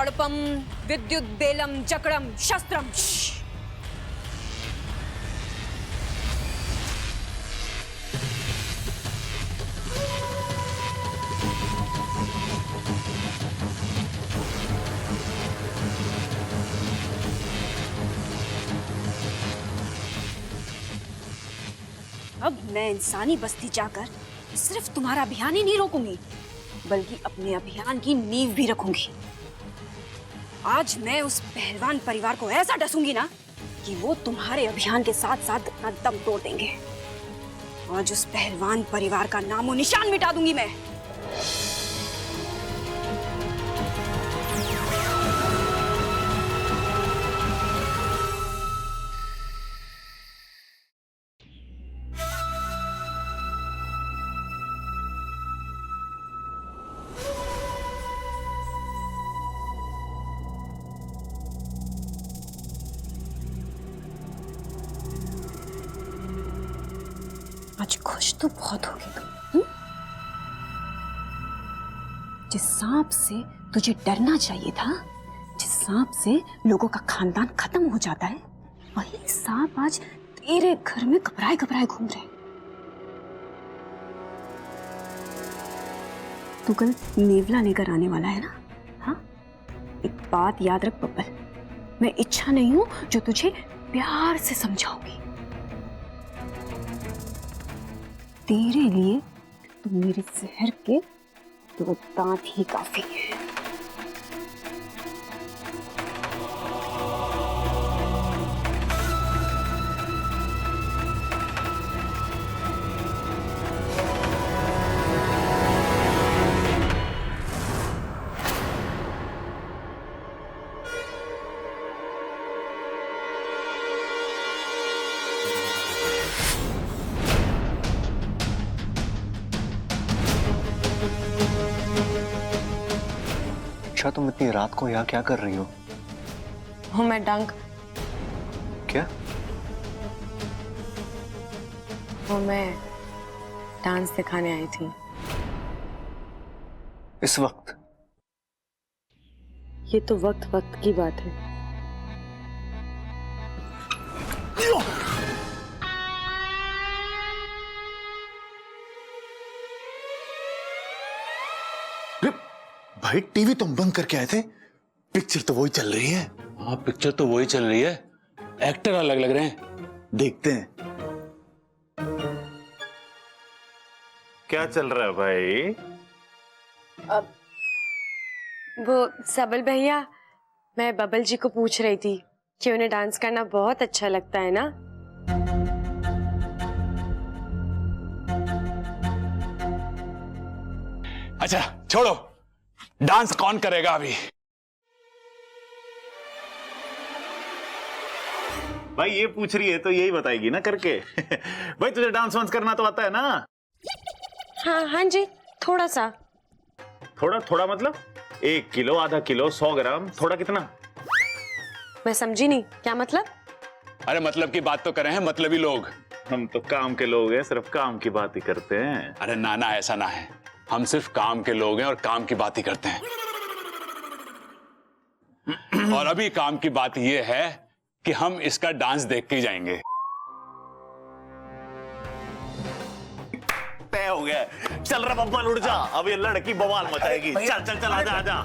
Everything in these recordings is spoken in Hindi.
तड़पम विद्युत बेलम जकड़म शस्त्रम। अब मैं इंसानी बस्ती जाकर सिर्फ तुम्हारा अभियान ही नहीं रोकूंगी, बल्कि अपने अभियान की नींव भी रखूंगी। आज मैं उस पहलवान परिवार को ऐसा डसूंगी ना कि वो तुम्हारे अभियान के साथ साथ अपना दम तोड़ देंगे। आज उस पहलवान परिवार का नामो निशान मिटा दूंगी मैं। आज खुश तो बहुत होगी तुम। जिस सांप से तुझे डरना चाहिए था, जिस सांप से लोगों का खानदान खत्म हो जाता है, वही सांप आज तेरे घर में घबराए घबराए घूम रहे। तू कल नेवला लेकर आने वाला है ना? हाँ, एक बात याद रख बब्बल, मैं इच्छा नहीं हूं जो तुझे प्यार से समझाऊंगी। तेरे लिए तो मेरे शहर के 2 दांत ही काफी है। तुम इतनी रात को यहाँ क्या कर रही हो? हूँ मैं डंक। क्या? वो मैं डांस सिखाने आई थी। इस वक्त? ये तो वक्त वक्त की बात है। भाई टीवी तुम बंद करके आए थे, पिक्चर तो वही चल रही है। हाँ, पिक्चर तो वही चल रही है, एक्टर अलग लग रहे हैं। देखते हैं क्या चल रहा है भाई। अब वो सबल भैया, मैं बबल जी को पूछ रही थी कि उन्हें डांस करना बहुत अच्छा लगता है ना। अच्छा छोड़ो, डांस कौन करेगा अभी? भाई ये पूछ रही है तो यही बताएगी ना करके। भाई तुझे डांस वांस करना तो आता है ना? हाँ हाँ जी, थोड़ा सा। थोड़ा थोड़ा मतलब 1 किलो, आधा किलो, 100 ग्राम, थोड़ा कितना? मैं समझी नहीं, क्या मतलब? अरे मतलब की बात तो कर रहे हैं, मतलबी लोग। हम तो काम के लोग हैं, सिर्फ काम की बात ही करते हैं। अरे नाना, ऐसा ना है, हम सिर्फ काम के लोग हैं और काम की बात ही करते हैं। और अभी काम की बात यह है कि हम इसका डांस देख के ही जाएंगे। तय हो गया। चल रहा बब्बल, उड़ जा, अब ये लड़की बवाल मचाएगी। चल चल चल, आजा आजा,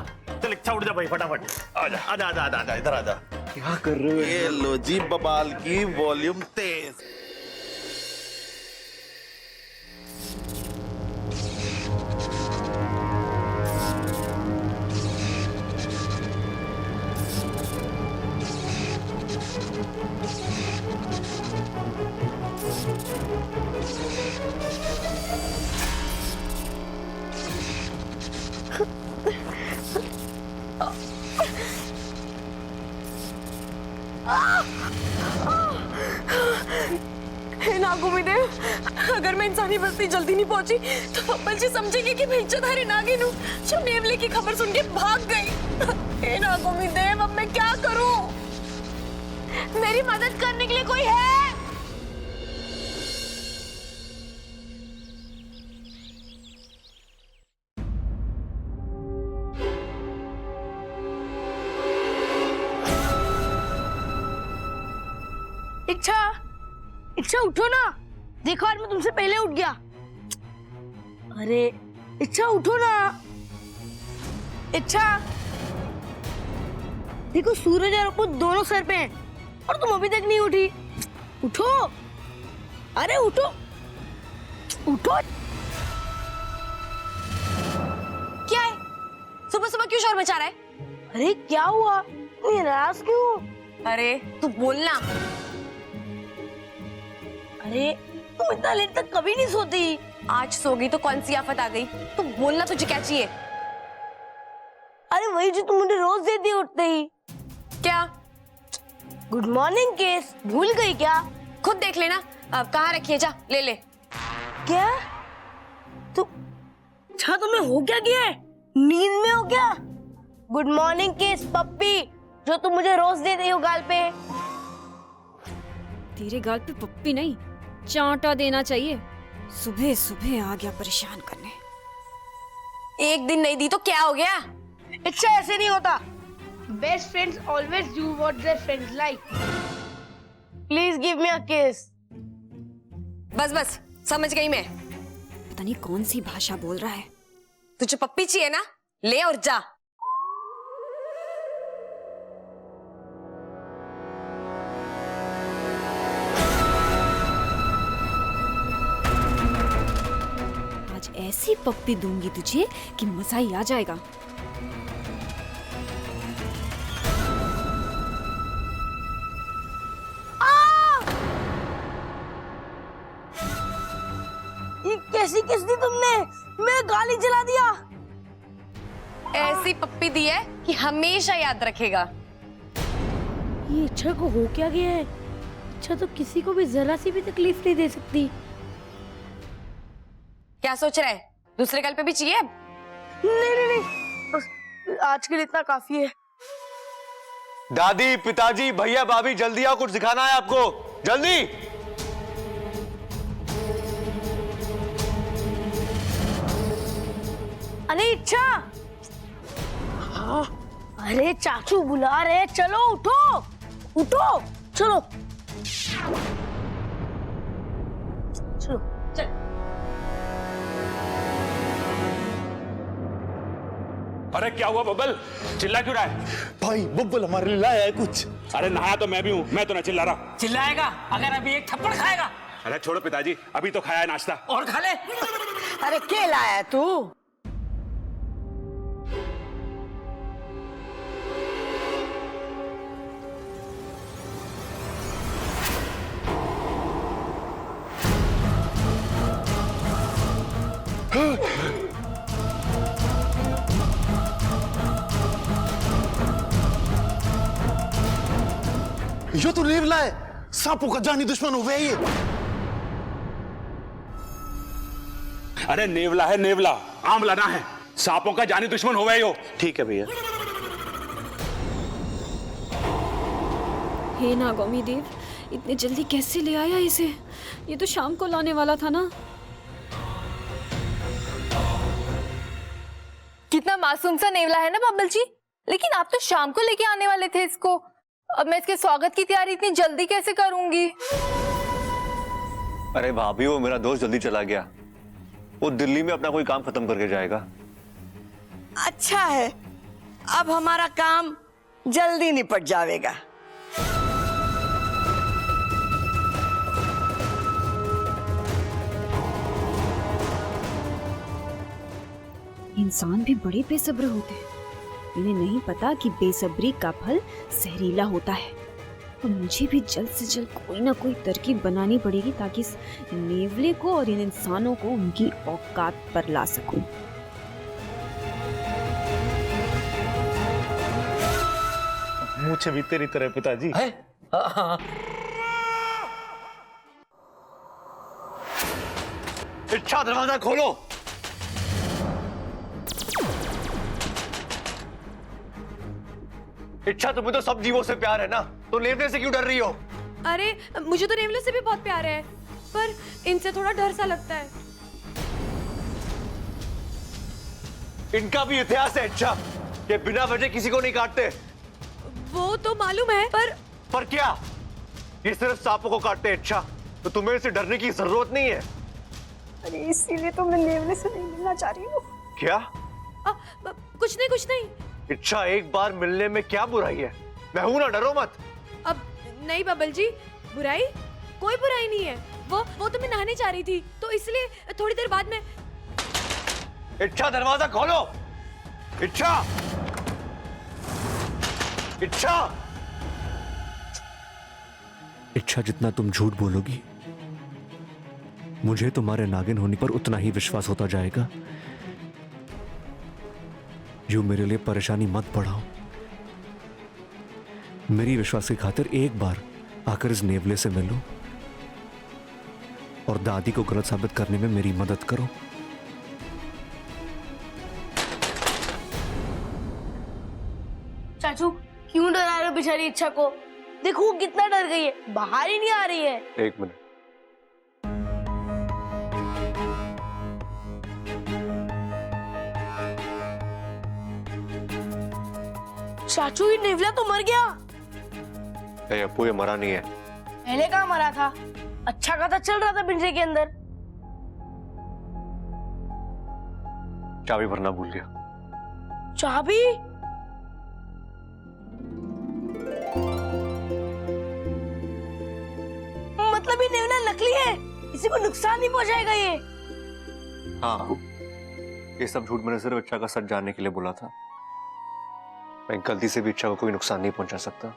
चल इच्छा उड़ जा भाई, फटाफट आजा आजा आजा आजा आजा, इधर आजा। क्या कर रहे हो? ये लो जी बवाल की वॉल्यूम तेज। हे नागोमीदेव, अगर मैं इंसानी बस्ती जल्दी नहीं पहुंची तो बब्बल जी समझेंगे कि मैं इज्जतधारी नागिन हूँ जो नेवले की खबर सुन के भाग गई। हे नागोमीदेव, अब मैं क्या करूं? मेरी मदद करने के लिए कोई है? इच्छा इच्छा उठो ना, देखो आज मैं तुमसे पहले उठ गया। अरे इच्छा उठो ना, इच्छा देखो सूरज और अप्पू दोनों सर पे हैं और तुम अभी तक नहीं उठी। उठो, अरे उठो उठो। क्या है? सुबह सुबह क्यों शोर मचा रहा है? अरे क्या हुआ, तू नाराज क्यों? अरे तू बोलना। अरे तुम इतना लेट तक कभी नहीं सोती। आज सो गई तो कौन सी आफत आ गई? तू बोलना, तुझे क्या चाहिए? अरे वही जो तुम मुझे रोज देती उठते ही। क्या? गुड मॉर्निंग केस, भूल गई क्या? खुद देख लेना। अब कहाँ रखी है, जा ले ले। क्या तू अच्छा तुम्हें हो क्या गया है? नींद में हो क्या? गुड मॉर्निंग केस पप्पी, जो तुम मुझे रोज देती हो गाल पे। तेरे गाल पे पप्पी नहीं, चांटा देना चाहिए। सुबह सुबह आ गया परेशान करने। एक दिन नहीं दी तो क्या हो गया? अच्छा ऐसे नहीं होता। Best friends always do what their friends like. Please give me a kiss. बस बस, समझ गई मैं। पता नहीं कौन सी भाषा बोल रहा है। तुझे पप्पी चाहिए ना, ले और जा। आज ऐसी पप्पी दूंगी तुझे कि मजा ही आ जाएगा। ये कैसी किस दी तुमने? मैं गाली जला दिया। ऐसी पप्पी दी है कि हमेशा याद रखेगा। ये इच्छा को हो क्या गया है? इच्छा तो किसी को भी जरा सी भी तकलीफ नहीं दे सकती। क्या सोच रहा है? दूसरे गाल पे भी चाहिए? नहीं नहीं नहीं, बस आज के लिए इतना काफी है। दादी, पिताजी, भैया, भाभी, जल्दी आओ, कुछ दिखाना है आपको, जल्दी। अरे इच्छा, अरे चाचू बुला रहे, चलो उठो उठो, चलो चलो चल। अरे क्या हुआ बब्बल, चिल्ला क्यों रहा है? भाई बब्बल हमारे लिए लाया है कुछ। अरे नहाया तो मैं भी हूँ, मैं तो ना चिल्ला रहा। चिल्लाएगा अगर अभी एक थप्पड़ खाएगा। अरे छोड़ो पिताजी, अभी तो खाया है नाश्ता। और खा ले। अरे क्या लाया है तू? ये तो नेवला है, सांपों का जानी दुश्मन हो गया ये। अरे नेवला है नेवला, आमला ना है। सांपों का जानी दुश्मन हो गए हो। ठीक है भैया। हे नागौमी देव, इतने जल्दी कैसे ले आया इसे? ये तो शाम को लाने वाला था ना। कितना मासूम सा नेवला है ना बब्बल जी, लेकिन आप तो शाम को लेके आने वाले थे इसको। अब मैं इसके स्वागत की तैयारी इतनी जल्दी कैसे करूंगी? अरे भाभी, वो मेरा दोस्त जल्दी चला गया। वो दिल्ली में अपना कोई काम खत्म करके जाएगा। अच्छा है, अब हमारा काम जल्दी निपट जाएगा। इंसान भी बड़े बेसब्र होते हैं। इन्हें नहीं पता कि बेसब्री का फल जहरीला होता है। और मुझे भी जल्द से जल्द कोई ना कोई तरकीब बनानी पड़ेगी ताकि इस नेवले को और इन इंसानों को उनकी औकात पर ला सकूं। मुझे भी तेरी तरह पिताजी। इच्छा, दरवाजा खोलो। इच्छा, तुम्हें तो सब जीवों से प्यार है ना, तो नेवले से क्यों डर रही हो? अरे मुझे तो नेवले से भी बहुत प्यार है, पर इनसे थोड़ा डर सा लगता है। इनका भी इतिहास है इच्छा, ये बिना वजह किसी को नहीं काटते। वो तो मालूम है, पर क्या? ये सिर्फ सांपों को काटते हैं। अच्छा, तो तुम्हें इसे डरने की जरूरत नहीं है। अरे इसीलिए तो मैं नेवले से नहीं मिलना चाह रही हूँ। क्या? कुछ नहीं। अच्छा, एक बार मिलने में क्या बुराई है? मैं हूं ना, डरो मत। अब नहीं बबल जी, बुराई कोई बुराई नहीं है। वो तो मैं नहाने जा रही थी, तो इसलिए थोड़ी देर बाद में। इच्छा, दरवाजा खोलो। इच्छा, इच्छा, इच्छा, जितना तुम झूठ बोलोगी मुझे तुम्हारे नागिन होने पर उतना ही विश्वास होता जाएगा। यूं मेरे लिए परेशानी मत बढ़ाओ। मेरी विश्वास की खातिर एक बार आकर इस नेवले से मिलो और दादी को गलत साबित करने में मेरी मदद करो। चाचू क्यों डरा रहे हो बेचारी इच्छा को? देखो वो कितना डर गई है, बाहर ही नहीं आ रही है। एक मिनट। चाचू ये नेवला तो मर गया। ए अप्पू, ये मरा नहीं है। पहले कहाँ मरा था? अच्छा खासा चल रहा था पिंजरे के अंदर। चाबी भरना भूल गया। चाबी? मतलब ये नेवला नकली है, किसी को नुकसान नहीं पहुंचाएगा ये? हाँ, ये सब झूठ मैंने सिर्फ इच्छा का सच जानने के लिए बोला था। मैं गलती से भी इच्छा को कोई नुकसान नहीं पहुंचा सकता,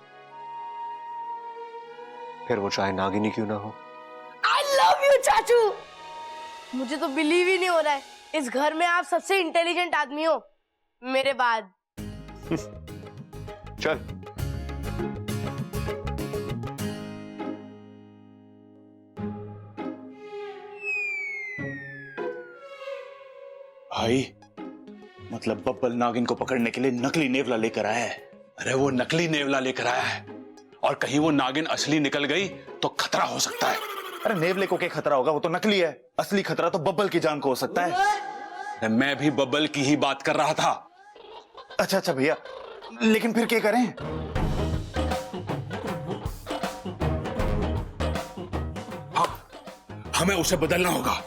फिर वो चाहे नागिनी क्यों ना हो। I love you चाचू। मुझे तो बिलीव ही नहीं हो रहा है, इस घर में आप सबसे इंटेलिजेंट आदमी हो मेरे बाद। चल। भाई, मतलब बब्बल नागिन को पकड़ने के लिए नकली नेवला लेकर आया है। अरे वो नकली नेवला लेकर आया है, और कहीं वो नागिन असली निकल गई तो खतरा हो सकता है। अरे नेवले को क्या खतरा होगा, वो तो नकली है। असली खतरा तो बब्बल की जान को हो सकता है। मैं भी बब्बल की ही बात कर रहा था। अच्छा भैया, लेकिन फिर क्या करें? हाँ, हमें उसे बदलना होगा।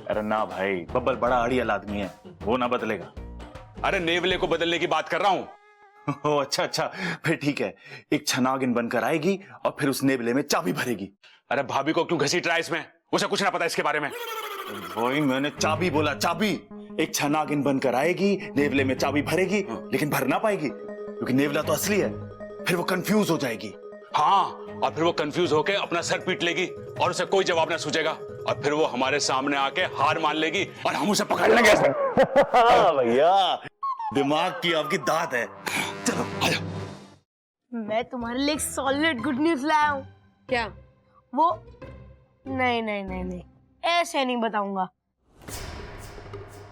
अरे ना भाई, बब्बल बड़ा अड़ियल आदमी है, वो ना बदलेगा। अरे नेवले को बदलने की बात कर रहा हूं। ओ अच्छा, फिर ठीक है। एक नागिन बनकर आएगी और फिर उस नेवले में चाबी भरेगी। अरे भाभी को क्यों घसीट रहा है इसमें? उसे कुछ ना पता इसके बारे में। वही मैंने चाबी बोला, चाबी। एक नागिन बनकर आएगी, नेवले में चाबी भरेगी, लेकिन भर ना पाएगी क्योंकि नेवला तो असली है। फिर वो कंफ्यूज हो जाएगी। हाँ, और फिर वो कंफ्यूज होके अपना सर पीट लेगी और उसे कोई जवाब ना सूझेगा, और फिर वो हमारे सामने आके हार मान लेगी और हम उसे पकड़ लेंगे। भैया, दिमाग की आपकी दाद है। चलो आजा। मैं तुम्हारे लिए एक सॉलिड गुड न्यूज लाया हूँ। क्या? वो नहीं, ऐसे नहीं बताऊंगा।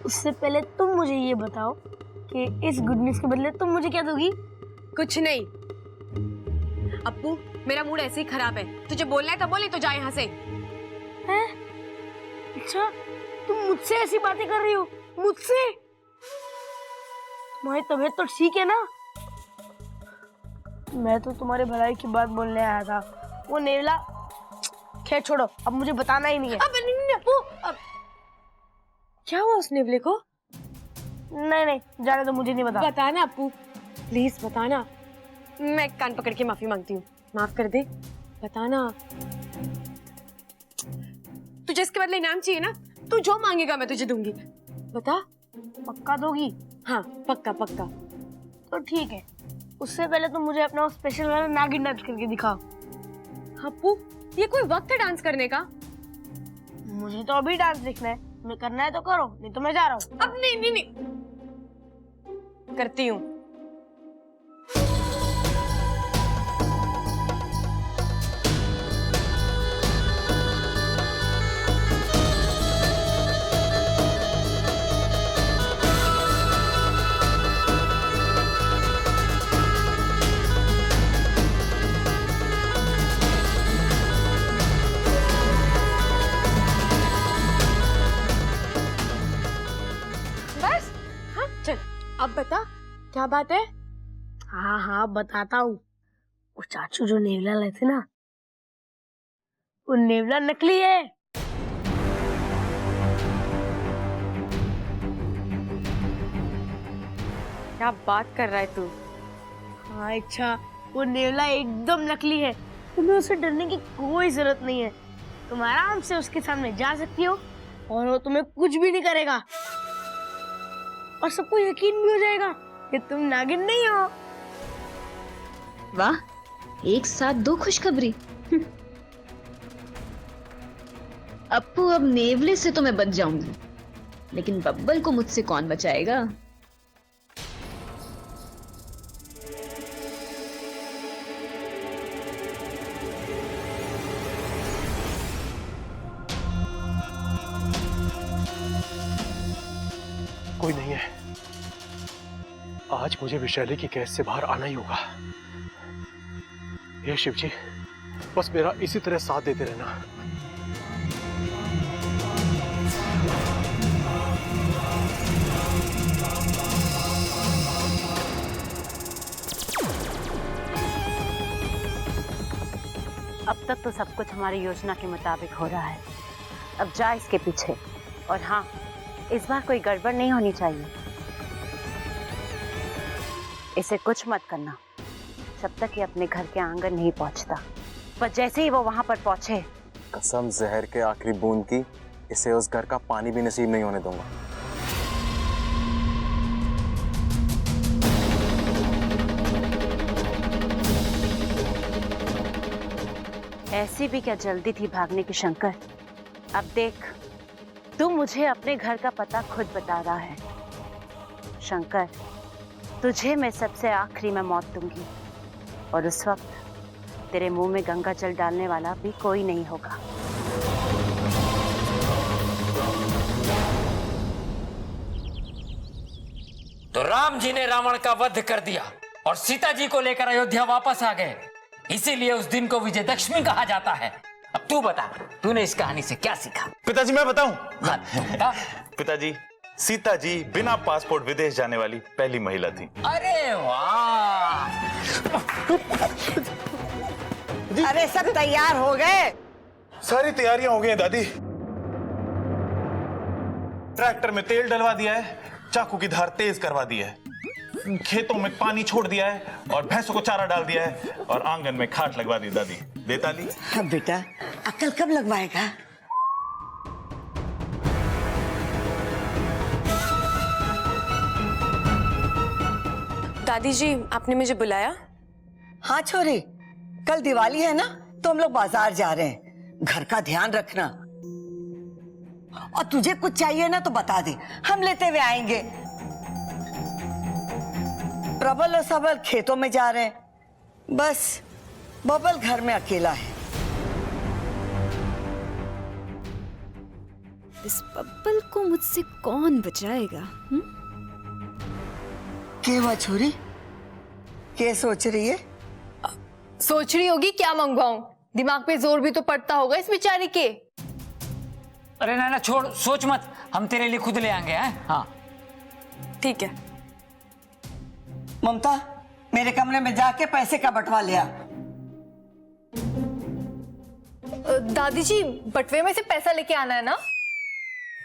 उससे पहले तुम मुझे ये बताओ कि इस गुड न्यूज के बदले तुम मुझे क्या दोगी? कुछ नहीं। अप्पू, मेरा मूड ऐसे ही खराब है, तुझे बोलना है तो बोले, तो जा यहाँ से। हैं? अच्छा, तुम मुझसे ऐसी बातें कर रही हो? मुझसे? तुम्हारी तबीयत तो ठीक है ना? मैं तो तुम्हारे भलाई की बात बोलने आया था। वो नेवला, खैर छोड़ो, अब मुझे बताना ही नहीं है। अब नहीं अप्पू, अब क्या हुआ उस नेवले को? नहीं, जाने दो, मुझे नहीं बता। बताना अप्पू, प्लीज बताना। मैं कान पकड़ के माफी मांगती हूँ, माफ कर दे, बताना। तुझे इसके बदले इनाम चाहिए ना? तू जो मांगेगा मैं तुझे दूंगी। बता। पक्का दोगी? हाँ, पक्का। तो ठीक है, उससे पहले तुम मुझे अपना स्पेशल वाला नागिन डांस करके दिखाओ। अप्पू, ये कोई वक्त है डांस करने का? मुझे तो अभी डांस देखना है, तुम्हें करना है तो करो, नहीं तो मैं जा रहा हूँ। अब नहीं, करती हूँ। अब बता, क्या बात है? हाँ बताता हूँ। वो चाचू जो नेवला लाए थे ना, वो नेवला नकली है। क्या बात कर रहा है तू? हाँ अच्छा, वो नेवला एकदम नकली है। तुम्हें उससे डरने की कोई जरूरत नहीं है। तुम आराम से उसके सामने जा सकती हो और वो तुम्हें कुछ भी नहीं करेगा, और सबको यकीन भी हो जाएगा कि तुम नागिन नहीं हो। वाह, एक साथ दो खुशखबरी। अप्पू, अब नेवले से तो मैं बच जाऊंगी, लेकिन बब्बल को मुझसे कौन बचाएगा? कोई नहीं है। आज मुझे विशाली की कैद से बाहर आना ही होगा। हे शिव जी, बस मेरा इसी तरह साथ देते रहना। अब तक तो सब कुछ हमारी योजना के मुताबिक हो रहा है। अब जा इसके पीछे, और हाँ, इस बार कोई गड़बड़ नहीं होनी चाहिए। इसे कुछ मत करना जब तक ये अपने घर के आंगन नहीं पहुंचता। पर जैसे ही वो वहां पर पहुंचे, कसम जहर के आखिरी बूंद की, इसे उस घर का पानी भी नसीब नहीं होने दूंगा। ऐसी भी क्या जल्दी थी भागने की शंकर? अब देख, तू मुझे अपने घर का पता खुद बता रहा है। शंकर, तुझे मैं सबसे आखिरी में मौत दूंगी, और उस वक्त तेरे मुंह में गंगा जल डालने वाला भी कोई नहीं होगा। तो राम जी ने रावण का वध कर दिया और सीता जी को लेकर अयोध्या वापस आ गए। इसीलिए उस दिन को विजयदशमी कहा जाता है। अब तू बता, तूने इस कहानी से क्या सीखा? पिताजी मैं बताऊं? हाँ, बता। पिताजी, सीता जी बिना पासपोर्ट विदेश जाने वाली पहली महिला थी। अरे वाह! अरे सब तैयार हो गए? सारी तैयारियां हो गई हैं दादी। ट्रैक्टर में तेल डलवा दिया है, चाकू की धार तेज करवा दी है, खेतों में पानी छोड़ दिया है और भैंसों को चारा डाल दिया है, और आंगन में खाट लगवा दी दादी। देताली। हाँ बेटा, अकल कब लगवाएगा? दादी जी, आपने मुझे बुलाया? हाँ छोरी, कल दिवाली है ना, तो हम लोग बाजार जा रहे हैं। घर का ध्यान रखना, और तुझे कुछ चाहिए ना तो बता दे, हम लेते हुए आएंगे। प्रबल और सबल खेतों में जा रहे हैं, बस बबल घर में अकेला है। इस बब्बल को मुझसे कौन बचाएगा? क्या हुआ छोरी, क्या सोच रही है? सोच रही होगी क्या मंगवाऊं। दिमाग पे जोर भी तो पड़ता होगा इस बेचारी के। अरे ना छोड़, सोच मत, हम तेरे लिए खुद ले आएंगे। हैं? हाँ ठीक है। ममता, मेरे कमरे में जाके पैसे का बंटवा लिया। दादी जी, बटवे में से पैसा लेके आना है ना?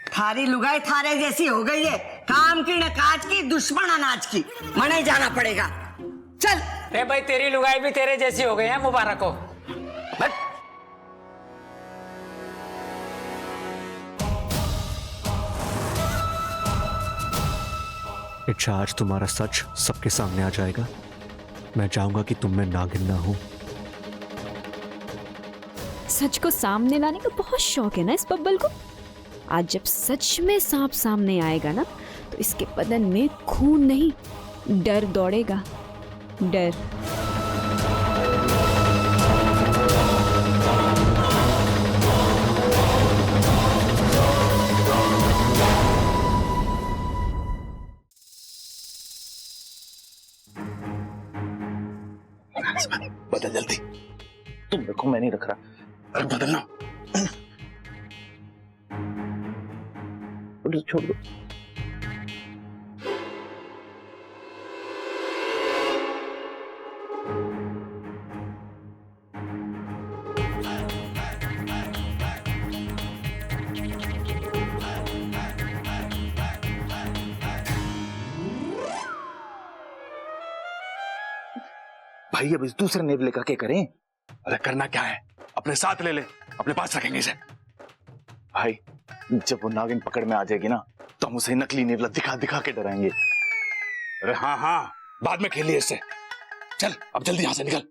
थारी लुगाई थारे जैसी हो गई है, काम की न काज की, दुश्मन अनाज की। मने जाना पड़ेगा, चल। अरे भाई, तेरी लुगाई भी तेरे जैसी हो गई है, मुबारक हो। बट इच्छा, आज तुम्हारा सच सबके सामने आ जाएगा। मैं चाहूंगा कि तुम में नागिन ना हो। सच को सामने लाने का बहुत शौक है ना इस बब्बल को। आज जब सच में सांप सामने आएगा ना, तो इसके बदन में खून नहीं, डर दौड़ेगा। डर। बदल जल्दी। तुम देखो, मैं नहीं रख रहा। अरे बदलना। छोड़ दो। भाई अब इस दूसरे नेवले का क्या करें? अरे करना क्या है, अपने साथ ले ले, अपने पास रखेंगे इसे। भाई जब वो नागिन पकड़ में आ जाएगी ना, तो हम उसे नकली नेवला दिखा दिखा के डराएंगे। अरे हाँ हाँ, बाद में खेलिए इससे। चल अब जल्दी यहां से निकल।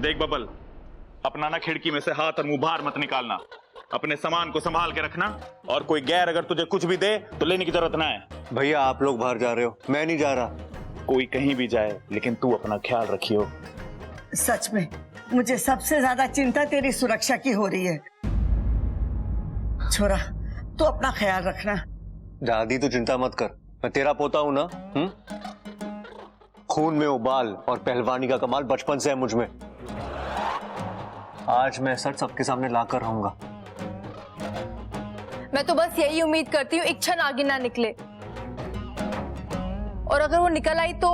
देख बबल, अपना ना खिड़की में से हाथ और मुंह बाहर मत निकालना। अपने सामान को संभाल के रखना, और कोई गैर अगर तुझे कुछ भी दे तो लेने की जरूरत ना है। भैया आप लोग बाहर जा रहे हो, मैं नहीं जा रहा। कोई कहीं भी जाए, लेकिन तू अपना ख्याल रखियो। सच में मुझे सबसे ज्यादा चिंता तेरी सुरक्षा की हो रही है। छोरा, तू अपना ख्याल रखना। दादी तू चिंता मत कर, मैं तेरा पोता हूं ना। खून में उबाल और पहलवानी का कमाल बचपन से है मुझ में। आज मैं सच सबके सामने लाकर रहूंगा। मैं तो बस यही उम्मीद करती हूँ इच्छा नागिन ना निकले, और अगर वो निकल आई तो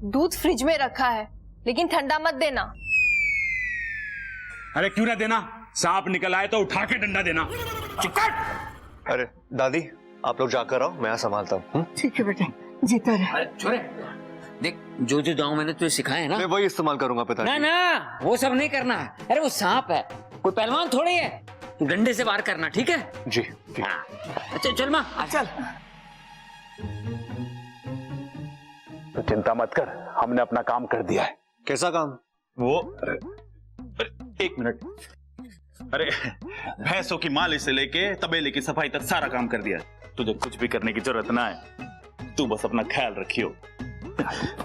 दूध फ्रिज में रखा है, लेकिन ठंडा मत देना। अरे क्यों ना देना, सांप निकल आए तो उठा के डंडा देना। चिपकट। अरे दादी आप लोग जाकर आओ, मैं यहाँ संभालता हूँ। ठीक है बेटा, जीता रहे। अरे छोरे, देख जो जो दांव मैंने तुझे सिखाए है ना, मैं वही इस्तेमाल करूंगा पिताजी। ना ना वो सब नहीं करना है। अरे वो सांप है, कोई पहलवान थोड़ी है। तू डंडे से वार करना, ठीक है? जी ठीक। हाँ। अच्छा चल माँ, चल। तो चिंता मत कर, हमने अपना काम कर दिया है। कैसा काम? वो अरे, एक मिनट। अरे भैंसों की मालिश से लेके तबेले की सफाई तक सारा काम कर दिया। तुझे कुछ भी करने की जरूरत ना है, तू बस अपना ख्याल रखियो,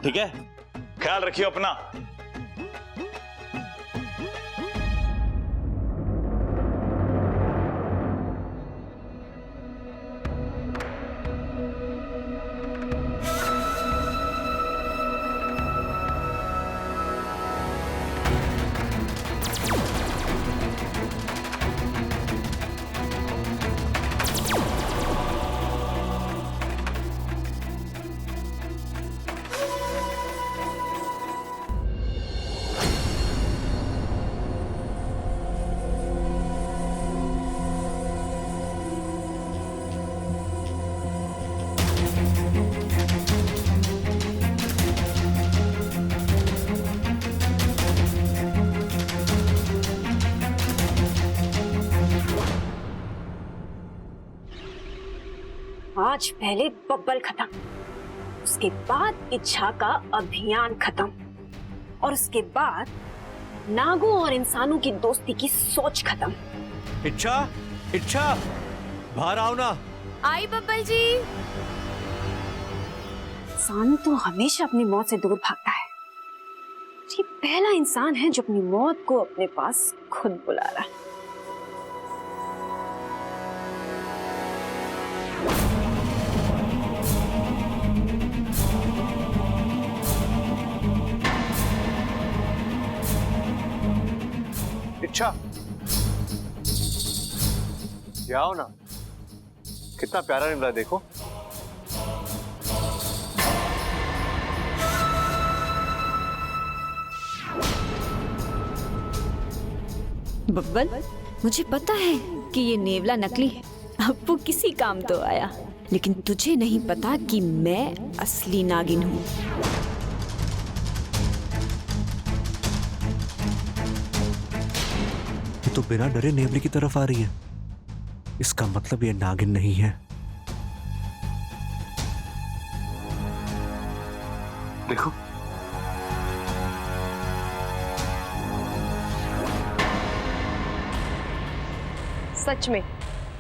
ठीक है? ख्याल रखियो अपना। आज पहले बब्बल खत्म, उसके बाद इच्छा का अभियान खत्म, और उसके बाद नागों और इंसानों की दोस्ती की सोच खत्म। इच्छा, इच्छा बाहर आओ ना। आई बब्बल जी। इंसान तो हमेशा अपनी मौत से दूर भागता है। ये पहला इंसान है जो अपनी मौत को अपने पास खुद बुला रहा है। इच्छा ये आओ ना, कितना प्यारा निकला देखो। बब्बल, मुझे पता है कि ये नेवला नकली है, अब वो किसी काम तो आया, लेकिन तुझे नहीं पता कि मैं असली नागिन हूँ। तो बिना डरे नेवले की तरफ आ रही है, इसका मतलब ये नागिन नहीं है। देखो सच में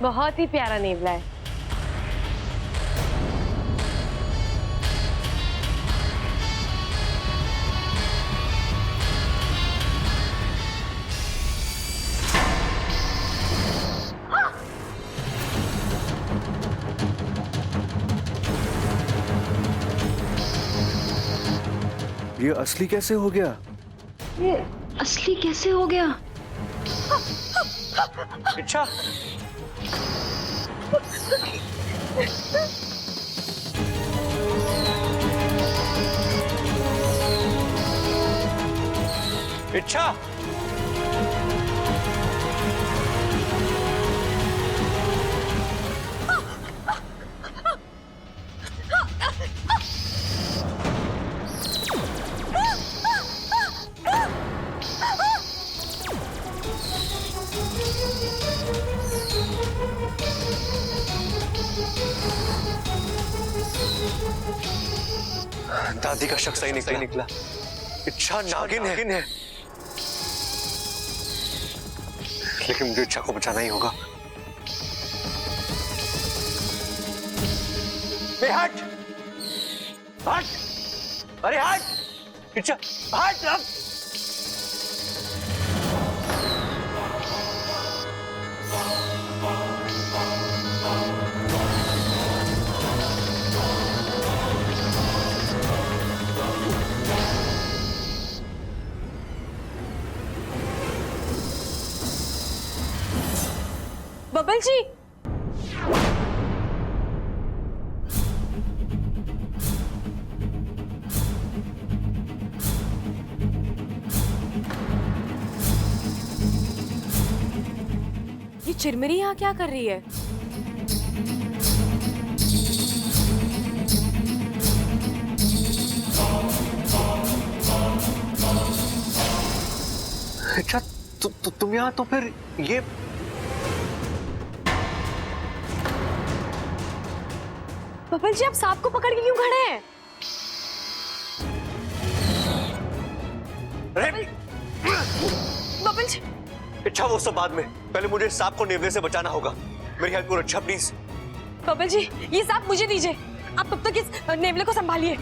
बहुत ही प्यारा नेवला है। ये असली कैसे हो गया? ये असली कैसे हो गया? इच्छा इच्छा दादी का शक सही निकला। इच्छा नागिन है, लेकिन मुझे इच्छा को बचाना ही होगा। हट! अरे हट! इच्छा हट! अब बबल जी, ये चिरमिरी यहाँ क्या कर रही है? अच्छा तुम यहाँ, तो फिर ये बबल जी, आप सांप को पकड़ के क्यों खड़े हैं? बबल जी, इच्छा वो सब बाद में, पहले मुझे सांप को नेवले से बचाना होगा। मेरी हेल्प करो अच्छा, प्लीज। बबल जी, ये सांप मुझे दीजिए, आप तब तक इस नेवले को संभालिए।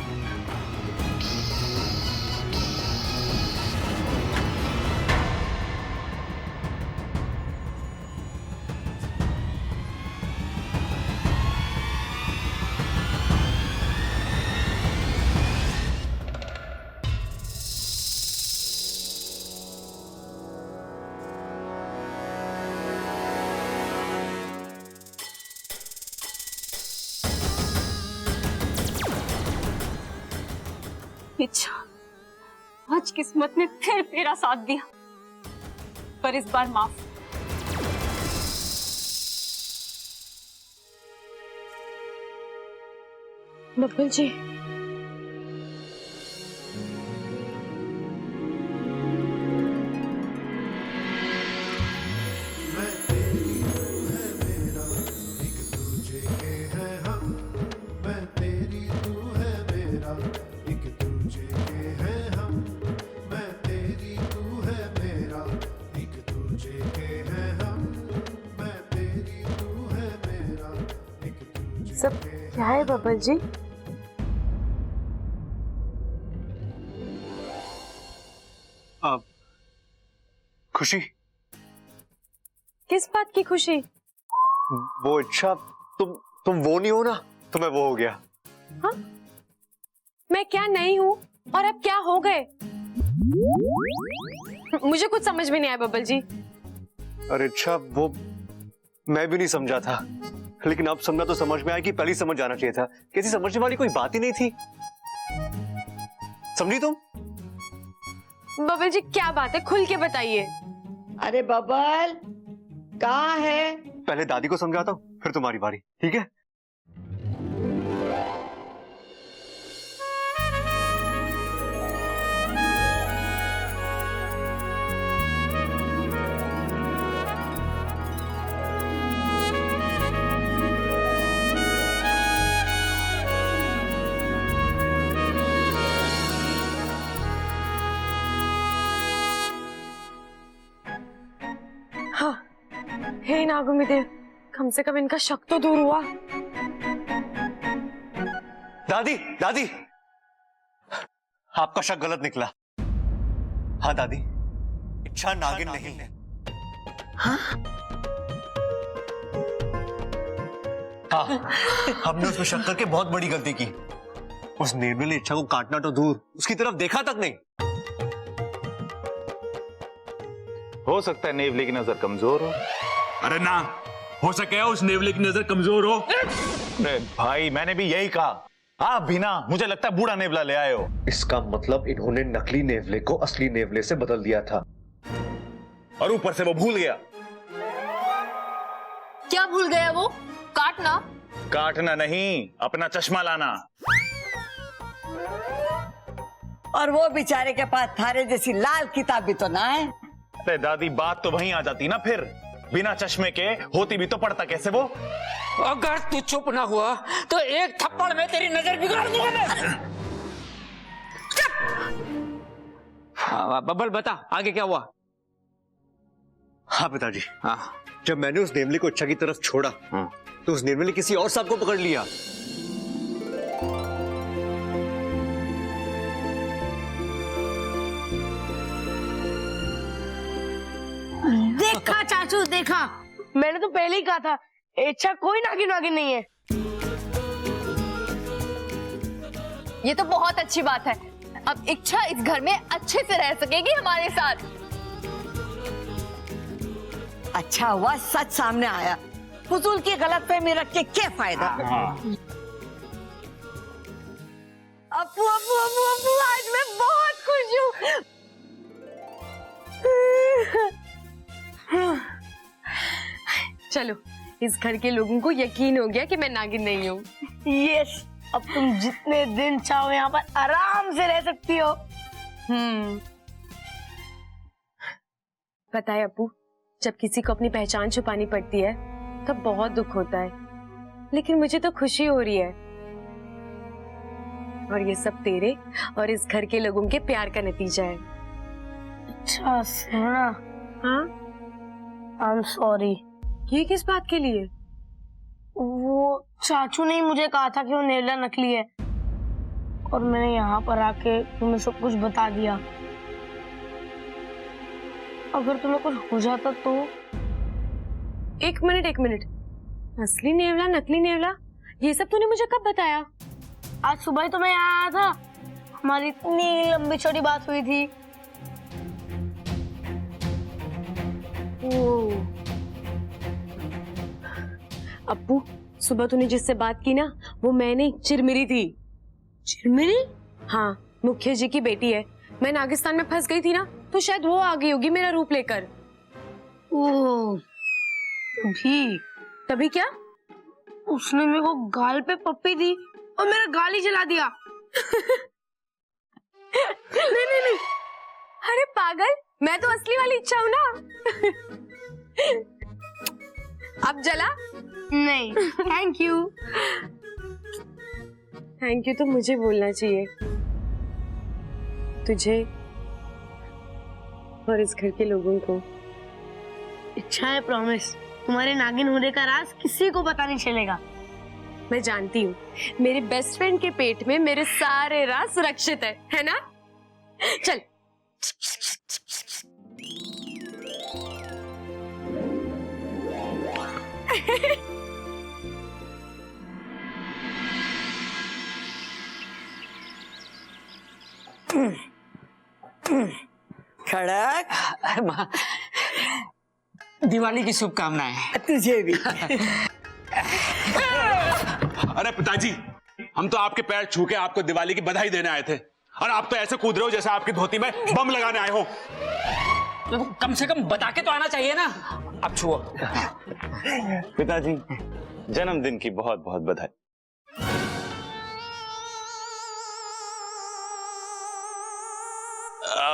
इच्छा, आज किस्मत ने फिर मेरा साथ दिया, पर इस बार माफ। बबल जी, सब क्या है बबल जी? खुशी। किस बात की खुशी? वो इच्छा, तुम वो नहीं हो ना, तो मैं वो हो गया। हाँ? मैं क्या नहीं हूँ और अब क्या हो गए? मुझे कुछ समझ में नहीं आया बबल जी। अरे इच्छा, वो मैं भी नहीं समझा था, लेकिन अब समझा तो समझ में आया कि पहले ही समझ जाना चाहिए था। किसी समझने वाली कोई बात ही नहीं थी। समझी तुम? बबल जी, क्या बात है, खुल के बताइए। अरे बबल, कहाँ है? पहले दादी को समझाता हूँ, फिर तुम्हारी बारी, ठीक है? हे नागुमी देव, कम से कम इनका शक तो दूर हुआ। दादी, दादी, आपका शक गलत निकला। हाँ दादी, इच्छा नागिन नहीं है। हाँ? हाँ, हमने उसमें शक करके बहुत बड़ी गलती की। उस नेवले ने इच्छा को काटना तो दूर, उसकी तरफ देखा तक नहीं। हो सकता है नेवले की नजर कमजोर हो। अरे ना, हो सके उस नेवले की नजर कमजोर हो। अरे भाई, मैंने भी यही कहा। आप भी ना, मुझे लगता है बूढ़ा नेवला ले आए हो। इसका मतलब इन्होंने नकली नेवले को असली नेवले से बदल दिया था, और ऊपर से वो भूल गया। क्या भूल गया वो? काटना? काटना नहीं, अपना चश्मा लाना। और वो बेचारे के पास थारे जैसी लाल किताब भी तो ना है। अरे दादी, बात तो वहीं आ जाती ना फिर। बिना चश्मे के होती भी तो पढ़ता कैसे वो? अगर तू चुप ना हुआ तो एक थप्पड़ में तेरी नजर बिगाड़ दूंगा मैं। बबल बता आगे क्या हुआ? हाँ पिताजी, हाँ जब मैंने उस नेवली को इच्छा की तरफ छोड़ा तो उस नेवली ने किसी और सांप को पकड़ लिया। देखा चाचू, देखा, मैंने तो पहले ही कहा था इच्छा कोई नागिन वागिन नहीं है। ये तो बहुत अच्छी बात है। अब इच्छा इस घर में अच्छे से रह सकेगी हमारे साथ। अच्छा हुआ सच सामने आया, फजूल की गलतफहमी रख के क्या फायदा। अप्पू अप्पू अप्पू अप्पू, आज मैं बहुत खुश हूँ। चलो, इस घर के लोगों को यकीन हो गया कि मैं नागिन नहीं हूँ। यस, अब तुम जितने दिन चाहो यहाँ पर आराम से रह सकती हो। पता है अप्पू, जब किसी को अपनी पहचान छुपानी पड़ती है तब बहुत दुख होता है, लेकिन मुझे तो खुशी हो रही है। और ये सब तेरे और इस घर के लोगों के प्यार का नतीजा है। अच्छा सुना, हाँ, आई एम सॉरी। ये किस बात के लिए? वो चाचू ने ही मुझे कहा था कि वो नेवला नकली है, और मैंने यहाँ पर आके तुम्हें सब कुछ बता दिया। अगर तुम्हें कुछ हो जाता तो? एक मिनट, असली नेवला नकली नेवला ये सब तूने मुझे कब बताया? आज सुबह ही तो मैं यहाँ आया था, हमारी इतनी लंबी चौड़ी बात हुई थी। अप्पू, सुबह तूने जिससे बात की ना, वो मैं नहीं, चिरमिरी थी। चिरमिरी? हाँ, मुखिया जी की बेटी है। मैं नागिस्तान में फंस गई थी ना, तो शायद वो आ गई होगी मेरा रूप लेकर। ओह, तभी क्या? उसने मेरे को गाल पे पप्पी दी और मेरा गाल ही जला दिया। नहीं, अरे पागल, मैं तो असली वाली इच्छा हूँ ना। अब जला? नहीं, थैंक यू। थैंक यू तो मुझे बोलना चाहिए, तुझे और इस घर के लोगों को। इच्छा है, प्रॉमिस, तुम्हारे नागिन होने का राज किसी को पता नहीं चलेगा। मैं जानती हूँ, मेरे बेस्ट फ्रेंड के पेट में मेरे सारे राज सुरक्षित है ना? चल। खड़क, दिवाली की शुभकामनाएं। तुझे भी। अरे पिताजी, हम तो आपके पैर छू के आपको दिवाली की बधाई देने आए थे, और आप तो ऐसे कूद रहे हो जैसे आपकी धोती में बम लगाने आए हो। तो कम से कम बता के तो आना चाहिए ना। अब छुओ। पिताजी, जन्मदिन की बहुत बहुत बधाई।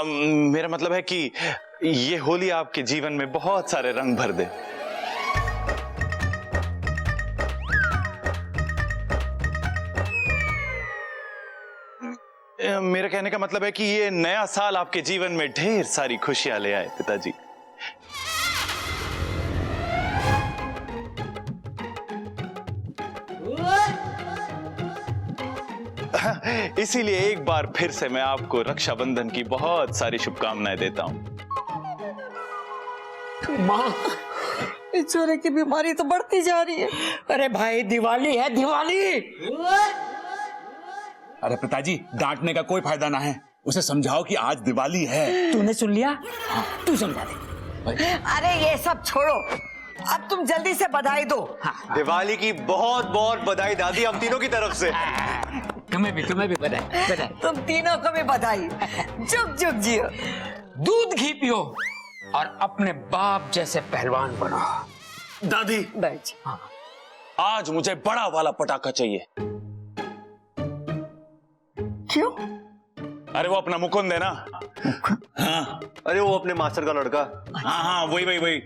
मेरा मतलब है कि ये होली आपके जीवन में बहुत सारे रंग भर दे। मेरा कहने का मतलब है कि ये नया साल आपके जीवन में ढेर सारी खुशियां ले आए पिताजी। इसीलिए एक बार फिर से मैं आपको रक्षाबंधन की बहुत सारी शुभकामनाएं देता हूं। माँ, इस छोरे की बीमारी तो बढ़ती जा रही है। अरे भाई, दिवाली है, दिवाली। अरे पिताजी, डांटने का कोई फायदा ना है, उसे समझाओ कि आज दिवाली है। तूने सुन लिया? हाँ, तू समझा दे। अरे ये सब छोड़ो, अब तुम जल्दी से बधाई दो। दिवाली की बहुत बहुत बधाई दादी, हम तीनों की तरफ से। तुम्हें भी बधाई। तुम तीनों को भी बधाई। जुग जुग जियो। दूध घी पियो और अपने बाप जैसे पहलवान बनो। दादी, बैठ। आज मुझे बड़ा वाला पटाखा चाहिए। क्यों? अरे वो अपना मुकुंद है ना। हाँ, अरे वो अपने मास्टर का लड़का। हाँ, वही।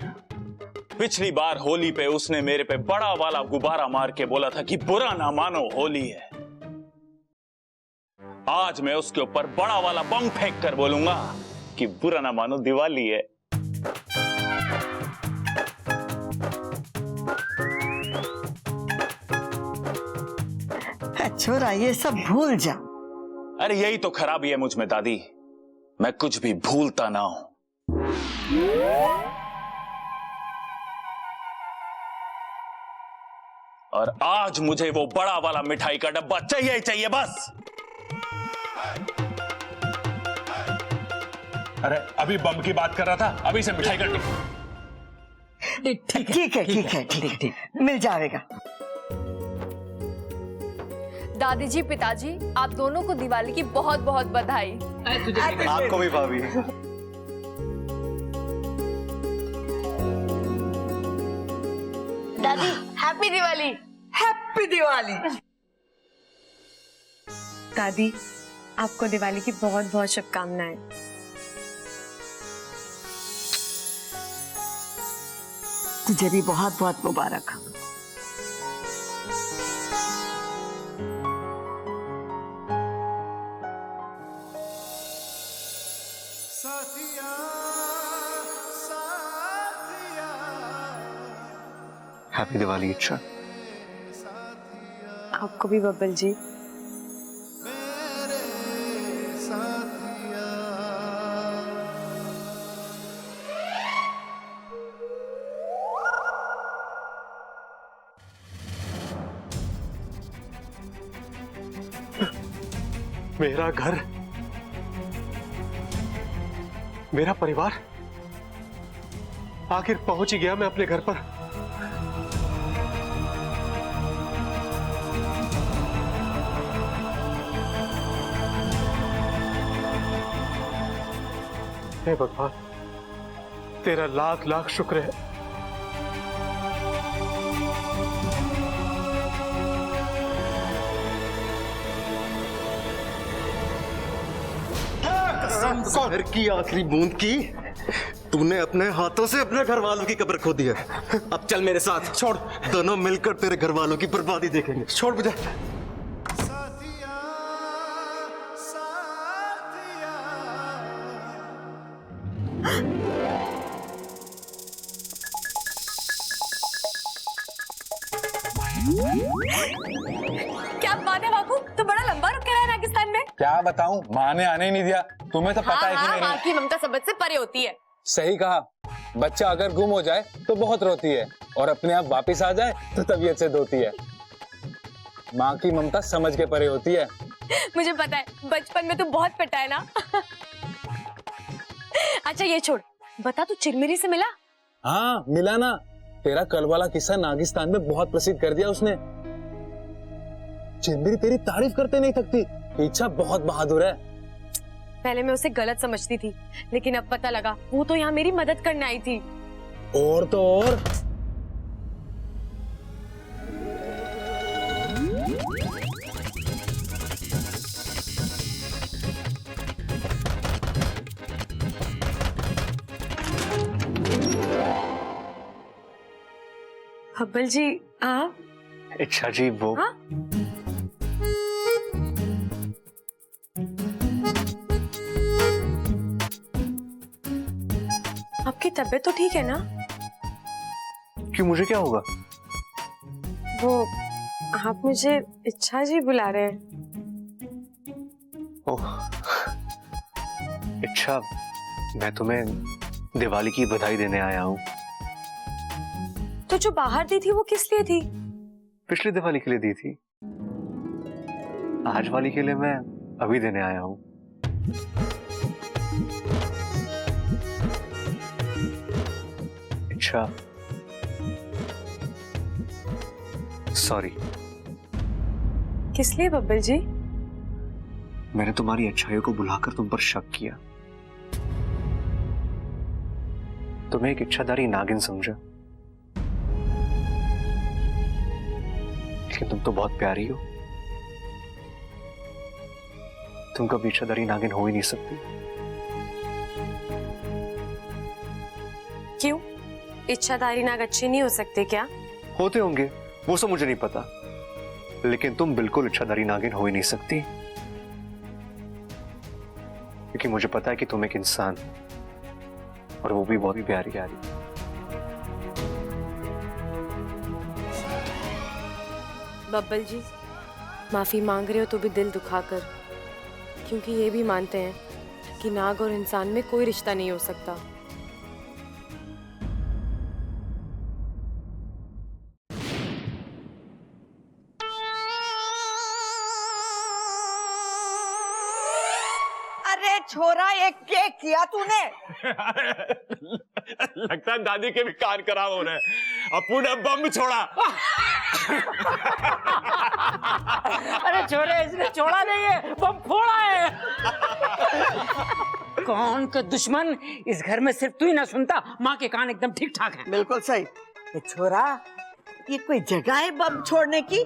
पिछली बार होली पे उसने मेरे पे बड़ा वाला गुब्बारा मार के बोला था कि बुरा ना मानो, होली है। आज मैं उसके ऊपर बड़ा वाला बम फेंक कर बोलूंगा कि बुरा ना मानो दिवाली है। छोरा ये सब भूल जा। अरे यही तो खराबी है मुझ में दादी, मैं कुछ भी भूलता ना हूं। और आज मुझे वो बड़ा वाला मिठाई का डब्बा चाहिए ही चाहिए बस। अरे अभी बम की बात कर रहा था, अभी से मिठाई का ठीक है मिल जाएगा। दादी जी, पिताजी, आप दोनों को दिवाली की बहुत बहुत बधाई। आपको भी भाभी। दादी हैप्पी दिवाली। हैप्पी दिवाली। दादी, आपको दिवाली की बहुत बहुत शुभकामनाएं। तुझे भी बहुत बहुत मुबारक। हैप्पी दिवाली इच्छा। आपको भी बब्बल जी। मेरा घर, मेरा परिवार, आखिर पहुंच ही गया मैं अपने घर पर। हे भगवान, तेरा लाख लाख शुक्र है। घर की आखिरी बूंद की तूने अपने हाथों से अपने घर वालों की कब्र खोदी है। अब चल मेरे साथ, छोड़, दोनों मिलकर तेरे घर वालों की बर्बादी देखेंगे। छोड़ मुझे। क्या बात है बापू, तो बड़ा लंबा रुक रहा है राजस्थान में। क्या बताऊं, माँ ने आने ही नहीं दिया। तुम्हें तो पता है कि मेरी माँ की ममता सबद से परे होती है। सही कहा, बच्चा अगर गुम हो जाए तो बहुत रोती है और अपने आप वापस आ जाए तो तबीयत से धोती है। माँ की ममता समझ के परे होती है। मुझे पता है, बचपन में तू बहुत पिटा है ना। अच्छा ये छोड़, बता तू चिरमिरी से मिला? हाँ मिला ना, तेरा कल वाला किस्सा नागिस्तान में बहुत प्रसिद्ध कर दिया उसने। चिरमिरी तेरी तारीफ करते नहीं थकती, इच्छा बहुत बहादुर है। पहले मैं उसे गलत समझती थी, लेकिन अब पता लगा वो तो यहाँ मेरी मदद करने आई थी। और तो और बब्बल जी आप? इच्छा जी वो हाँ? आपकी तबीयत तो ठीक है ना? क्यों, मुझे क्या होगा? वो आप मुझे इच्छा जी बुला रहे हैं। ओह इच्छा, मैं तुम्हें दिवाली की बधाई देने आया हूँ। तो जो बाहर दी थी वो किस लिए थी? पिछली दिवाली के लिए दी थी, आज वाली के लिए मैं अभी देने आया हूँ। अच्छा सॉरी। किस लिए बब्बल जी? मैंने तुम्हारी अच्छाइयों को बुलाकर तुम पर शक किया, तुम्हें एक इच्छाधारी नागिन समझा, लेकिन तुम तो बहुत प्यारी हो। तुम कभी इच्छाधारी नागिन हो ही नहीं सकती। क्यों? इच्छाधारी नाग अच्छे नहीं हो सकते क्या? होते होंगे, वो सब मुझे नहीं पता, लेकिन तुम बिल्कुल इच्छाधारी नागिन हो ही नहीं सकती, क्योंकि मुझे पता है कि तुम एक इंसान, और वो भी बहुत ही प्यारी प्यारी। बब्बल जी, माफी मांग रहे हो तो भी दिल दुखाकर, क्योंकि ये भी मानते हैं कि नाग और इंसान में कोई रिश्ता नहीं हो सकता। अरे छोरा, ये क्या किया तूने? लगता है दादी के भी कान खराब हो रहे हैं। अपू ने बम छोड़ा। अरे छोरे, इसने छोड़ा नहीं है, बम फोड़ा है। कौन का दुश्मन? इस घर में सिर्फ तू ही ना सुनता, माँ के कान एकदम ठीक ठाक हैं। बिल्कुल सही। ये छोरा, ये कोई जगह है बम छोड़ने की,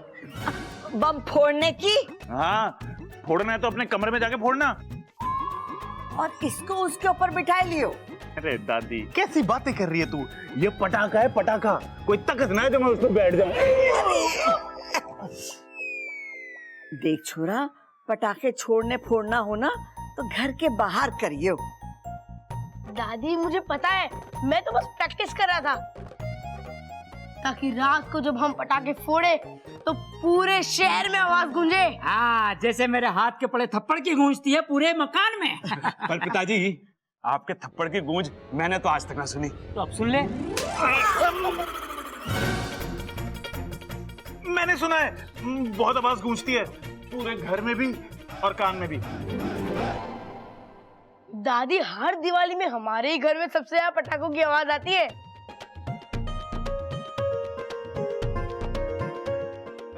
बम फोड़ने की? हाँ, फोड़ना है तो अपने कमरे में जाके फोड़ना। और इसको उसके ऊपर बिठा लियो। अरे दादी, कैसी बातें कर रही है तू? ये पटाखा है, पटाखा। कोई तकत ना है तो मैं उस पर बैठ जाऊं। देख छोरा, पटाखे छोड़ने फोड़ना हो ना तो घर के बाहर करियो। दादी मुझे पता है, मैं तो बस प्रैक्टिस कर रहा था ताकि रात को जब हम पटाखे फोड़े तो पूरे शहर में आवाज गूंजे। हाँ, जैसे मेरे हाथ के पड़े थप्पड़ की गूंजती है पूरे मकान में। पर पिताजी, आपके थप्पड़ की गूंज मैंने तो आज तक ना सुनी। तो अब सुन ले। मैंने सुना है, बहुत आवाज गूंजती है पूरे घर में भी और कान में भी। दादी, हर दिवाली में हमारे ही घर में सबसे ज्यादा पटाखों की आवाज आती है।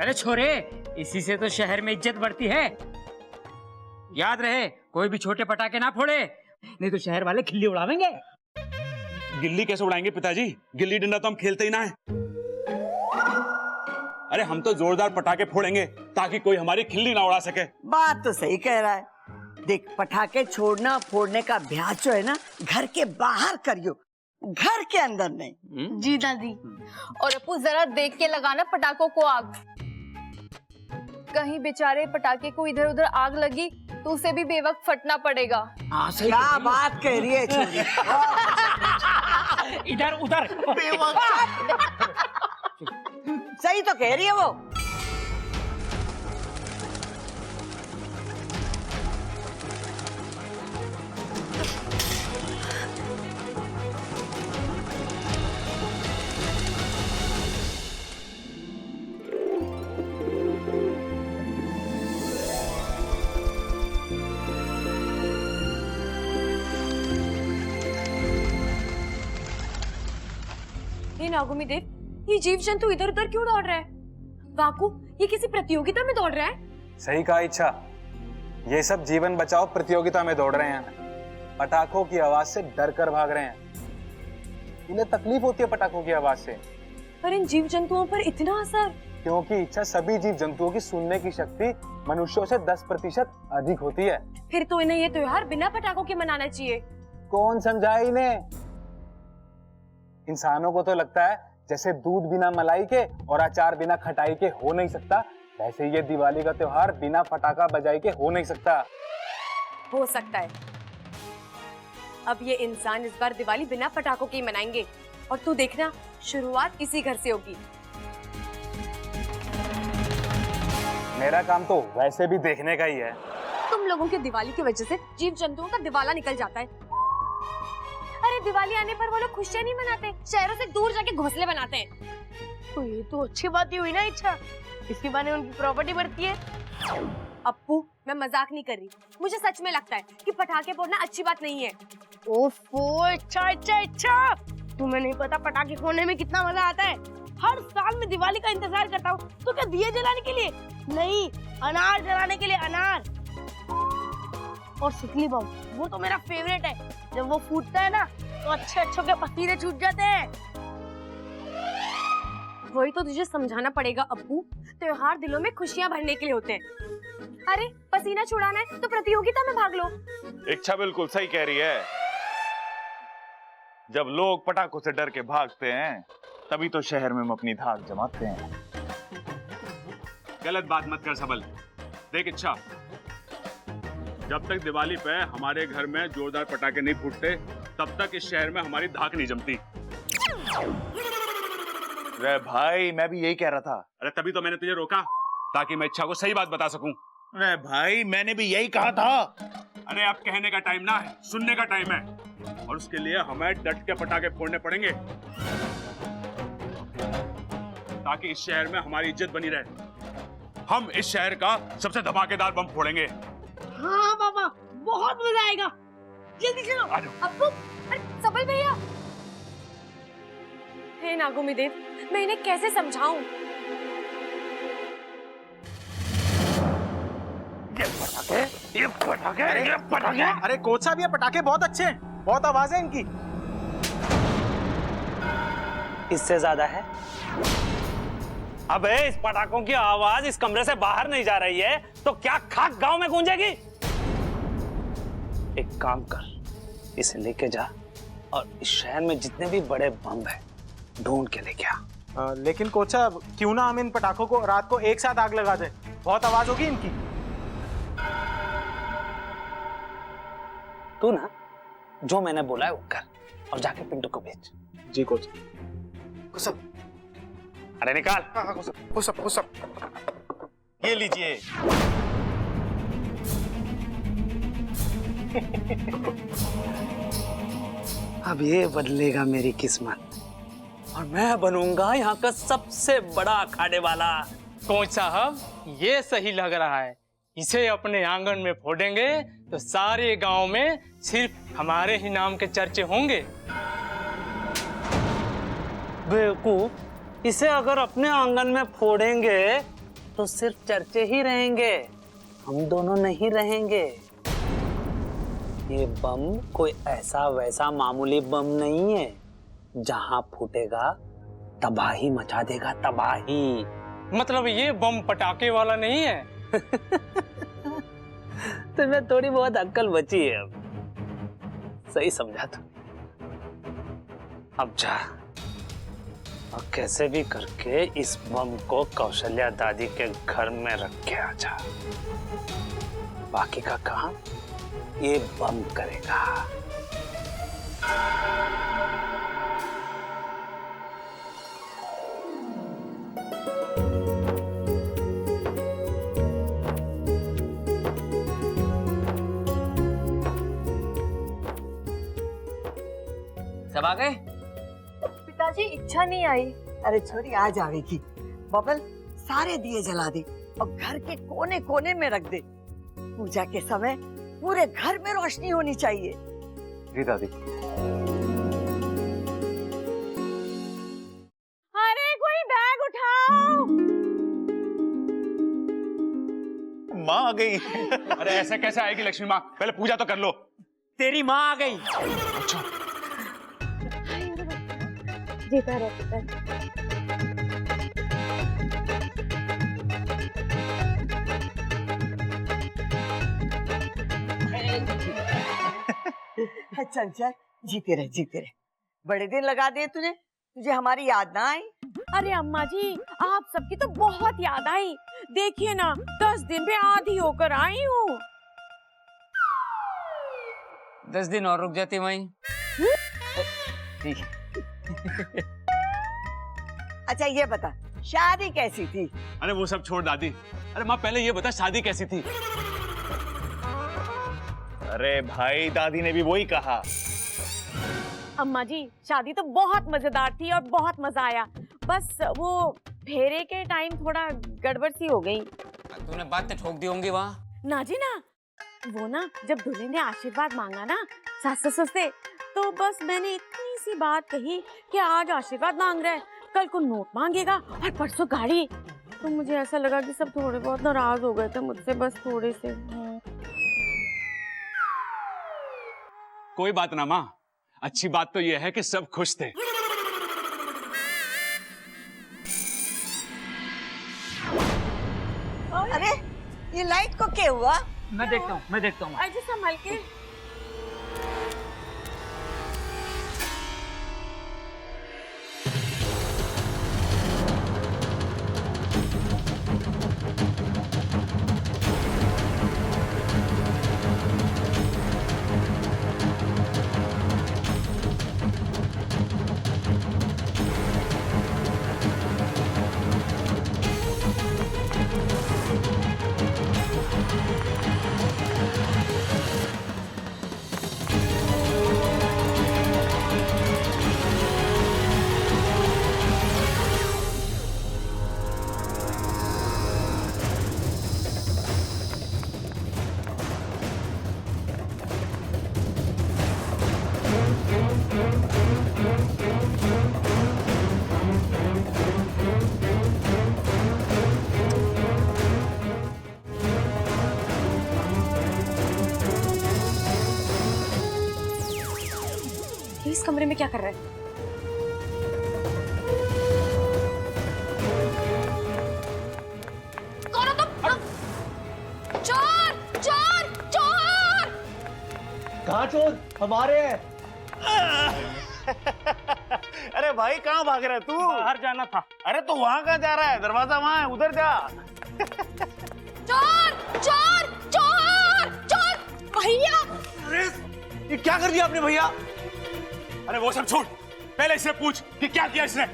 अरे छोरे, इसी से तो शहर में इज्जत बढ़ती है। याद रहे, कोई भी छोटे पटाखे ना फोड़े, नहीं तो शहर वाले खिल्ली उड़ावेंगे। गिल्ली कैसे उड़ाएंगे पिताजी? गिल्ली डंडा तो हम खेलते ही ना है। अरे हम तो जोरदार पटाखे फोड़ेंगे ताकि कोई हमारी खिल्ली ना उड़ा सके। बात तो सही कह रहा है। देख, पटाखे छोड़ना फोड़ने का अभ्यास जो है ना, घर के बाहर करियो, घर के अंदर नहीं। जी दादी। और अपू जरा देख के लगाना पटाखों को आग, कहीं बेचारे पटाखे को इधर उधर आग लगी तो उसे भी बेवक्त फटना पड़ेगा। हाँ, सही क्या बात कह रही है छोरी? इधर उधर। सही तो कह रही है वो। नागुमी देव, ये जीव जंतु इधर उधर क्यों दौड़ रहा है? वाकु, ये किसी प्रतियोगिता में दौड़ रहा है? सही कहा इच्छा, ये सब जीवन बचाओ प्रतियोगिता में दौड़ रहे हैं। पटाखों की आवाज से डर कर भाग रहे हैं। इन्हें तकलीफ होती है पटाखों की आवाज से। पर इन जीव जंतुओं पर इतना असर? क्योंकि इच्छा, सभी जीव जंतुओं की सुनने की शक्ति मनुष्यों से 10% अधिक होती है। फिर तो इन्हें ये त्योहार बिना पटाखों के मनाना चाहिए। कौन समझाए इन्हें? इंसानों को तो लगता है जैसे दूध बिना मलाई के और अचार बिना खटाई के हो नहीं सकता, वैसे ये दिवाली का त्योहार बिना पटाखा बजाई के हो नहीं सकता। हो सकता है। अब ये इंसान इस बार दिवाली बिना पटाखों के ही मनाएंगे, और तू देखना, शुरुआत इसी घर से होगी। मेरा काम तो वैसे भी देखने का ही है। तुम लोगों की दिवाली की वजह से जीव जंतुओं का दिवाला निकल जाता है। अरे दिवाली आने पर वो लोग खुशियां नहीं मनाते, शहरों से दूर जाके घोंसले बनाते हैं। तो ये तो अच्छी बात ही हुई ना इच्छा, इसके बहाने उनकी प्रॉपर्टी बढ़ती है। अप्पू, मैं मजाक नहीं कर रही, मुझे सच में लगता है कि पटाखे फोड़ना अच्छी बात नहीं है। ओफो, अच्छा, तुम्हें नहीं पता पटाखे फोड़ने में कितना मजा आता है। हर साल मैं दिवाली का इंतजार करता हूँ, तो क्या दिए जलाने के लिए नहीं, अनार जलाने के लिए। अनार और सुतली बम, वो तो मेरा फेवरेट है। जब वो फूटता है ना तो अच्छे के पसीने छूट जाते हैं। वही तो तुझे समझाना पड़ेगा अप्पू, त्योहार दिलों में खुशियां भरने के लिए होते हैं। अरे पसीना छुड़ाना है तो प्रतियोगिता में भाग लो। इच्छा बिल्कुल सही कह रही है। जब लोग पटाखों से डर के भागते हैं, तभी तो शहर में हम अपनी धाक जमाते हैं। गलत बात मत कर सबल। देख इच्छा, जब तक दिवाली पे हमारे घर में जोरदार पटाखे नहीं फूटते तब तक इस शहर में हमारी धाक नहीं जमती। अरे भाई मैं भी यही कह रहा था। अरे तभी तो मैंने तुझे रोका ताकि मैं इच्छा को सही बात बता सकूं। अरे भाई मैंने भी यही कहा था। अरे अब कहने का टाइम ना है, सुनने का टाइम है, और उसके लिए हमें डट के पटाखे फोड़ने पड़ेंगे ताकि इस शहर में हमारी इज्जत बनी रहे। हम इस शहर का सबसे धमाकेदार बम फोड़ेंगे। हाँ पापा, बहुत मजा आएगा। जल्दी चलो। अब्बू, अरे सबल भैया। हे नागोमी देव, मैं इन्हें कैसे समझाऊं? ये पटाखे। अरे कोच साहब, ये पटाखे बहुत अच्छे हैं, बहुत आवाज है इनकी। इससे ज्यादा है। अबे इस पटाखों की आवाज इस कमरे से बाहर नहीं जा रही है तो क्या खाक गांव में गूंजेगी? एक काम कर, इसे लेके जा और इस शहर में जितने भी बड़े बम है ढूंढ के लेके आ। लेकिन कोच साहब, क्यों ना हम इन पटाखों को रात को एक साथ आग लगा दें, बहुत आवाज होगी इनकी। तू ना जो मैंने बोला है वो कर और जाके पिंटू को भेज। जी कोच। अरे निकाल। ये लीजिए। अब ये बदलेगा मेरी किस्मत और मैं बनूंगा यहाँ का सबसे बड़ा अखाड़े वाला। कोच साहब, ये सही लग रहा है। इसे अपने आंगन में फोड़ेंगे तो सारे गांव में सिर्फ हमारे ही नाम के चर्चे होंगे। बेवकूफ, इसे अगर अपने आंगन में फोड़ेंगे तो सिर्फ चर्चे ही रहेंगे, हम दोनों नहीं रहेंगे। ये बम कोई ऐसा वैसा मामूली बम नहीं है, जहां फूटेगा तबाही मचा देगा, तबाही। मतलब ये बम पटाखे वाला नहीं है? तुम्हें थोड़ी बहुत अक्ल बची है अब। सही समझा तू। अब जा और कैसे भी करके इस बम को कौशल्या दादी के घर में रख के आ जा। बाकी का काम ये बम करेगा। सब आ गए? पिताजी, इच्छा नहीं आई। अरे छोरी, आ जाएगी। बबल, सारे दिए जला दे और घर के कोने कोने में रख दे। पूजा के समय पूरे घर में रोशनी होनी चाहिए। जी दादी। अरे कोई बैग उठाओ। माँ आ गई। अरे ऐसे कैसे आएगी लक्ष्मी माँ? पहले पूजा तो कर लो। तेरी माँ आ गई। अच्छा। जीता रहे पिता। चल चल, जीते रहे जीते रहे। बड़े दिन लगा दिए तुझे, तुझे हमारी याद ना आई? अरे अम्मा जी, आप सबकी तो बहुत याद आई। देखिए ना, 10 दिन में आधी होकर आई हूँ। 10 दिन और रुक जाती वहीं। ठीक है। अच्छा ये बता, शादी कैसी थी? अरे वो सब छोड़ दादी। अरे माँ, पहले ये बता, शादी कैसी थी? अरे भाई, दादी ने भी वही कहा। अम्मा जी, शादी तो बहुत मजेदार थी और बहुत मजा आया। बस वो फेरे के टाइम थोड़ा गड़बड़ सी हो गई। तूने बातें ठोक दी होंगी वहाँ। ना जी ना, वो ना जब दूल्हे ने आशीर्वाद मांगा ना सास ससुर से, तो बस मैंने इतनी सी बात कही कि आज आशीर्वाद मांग रहा है, कल को नोट मांगेगा और परसों गाड़ी। तो मुझे ऐसा लगा कि सब थोड़े बहुत नाराज हो गए थे मुझसे, बस थोड़े से। कोई बात ना माँ, अच्छी बात तो ये है कि सब खुश थे। अरे ये लाइट को क्या हुआ? मैं देखता हूँ। अजी संभल के। इस कमरे में क्या कर रहा है? कौन हो तुम? चोर! चोर! चोर! कहाँ चोर? हमारे हैं। अरे भाई कहाँ भाग रहा है तू? बाहर जाना था। अरे तो वहां कहाँ जा रहा है? दरवाजा वहां है, उधर जा। चोर! चोर! चोर! चोर! भैया! अरे ये क्या कर दिया आपने भैया? अरे वो सब छोड़, पहले इससे पूछ कि क्या किया इसने।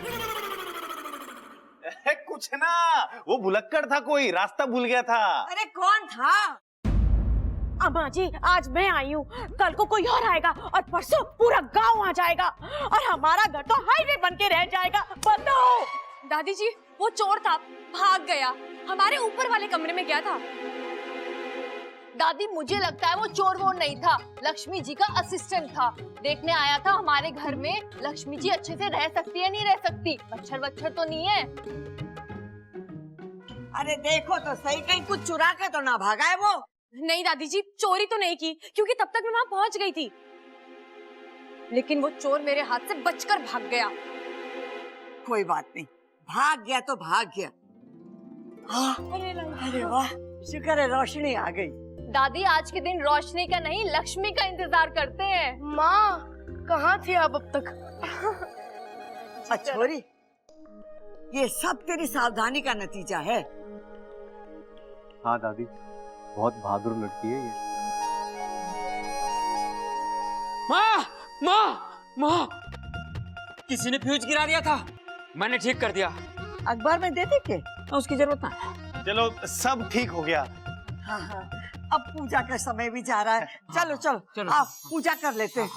कुछ ना, वो भुलक्कड़ था, कोई रास्ता भूल गया था। अरे कौन था? अम्मा जी, आज मैं आई हूँ, कल को कोई और आएगा और परसों पूरा गांव आ जाएगा और हमारा घर तो हाईवे बन के रह जाएगा। बताओ। दादी जी, वो चोर था, भाग गया, हमारे ऊपर वाले कमरे में गया था। दादी मुझे लगता है वो चोर वोर नहीं था, लक्ष्मी जी का असिस्टेंट था। देखने आया था हमारे घर में लक्ष्मी जी अच्छे से रह सकती है नहीं रह सकती, मच्छर वच्छर तो नहीं है। अरे देखो तो सही, कहीं कुछ चुरा के तो ना भागा है वो। नहीं दादी जी, चोरी तो नहीं की, क्योंकि तब तक मैं वहां पहुंच गई थी। लेकिन वो चोर मेरे हाथ से बचकर भाग गया। कोई बात नहीं, भाग गया तो भाग गया। अरे वाह, शुक्र है रोशनी आ गई। दादी आज के दिन रोशनी का नहीं लक्ष्मी का इंतजार करते हैं। माँ कहाँ थी आप अब तक? अच्छोरी, ये सब तेरी सावधानी का नतीजा है। हाँ दादी, बहुत बहादुर लड़की है ये। माँ माँ माँ, किसी ने फ्यूज गिरा दिया था, मैंने ठीक कर दिया। अखबार में दे दे के, उसकी जरूरत ना। चलो सब ठीक हो गया। हाँ हाँ, अब पूजा का समय भी जा रहा है। चलो चलो, चलो। आप पूजा कर लेते हैं।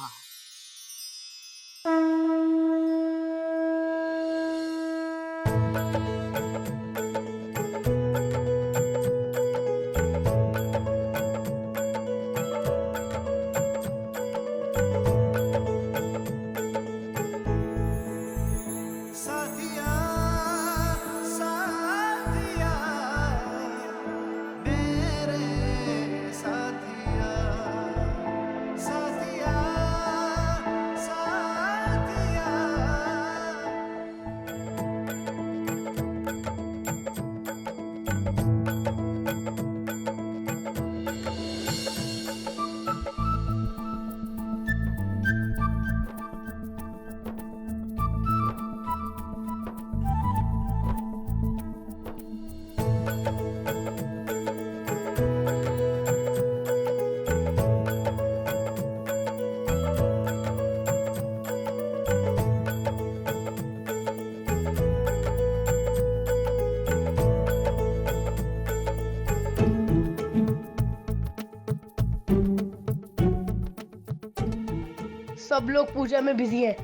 सब लोग पूजा में बिजी हैं।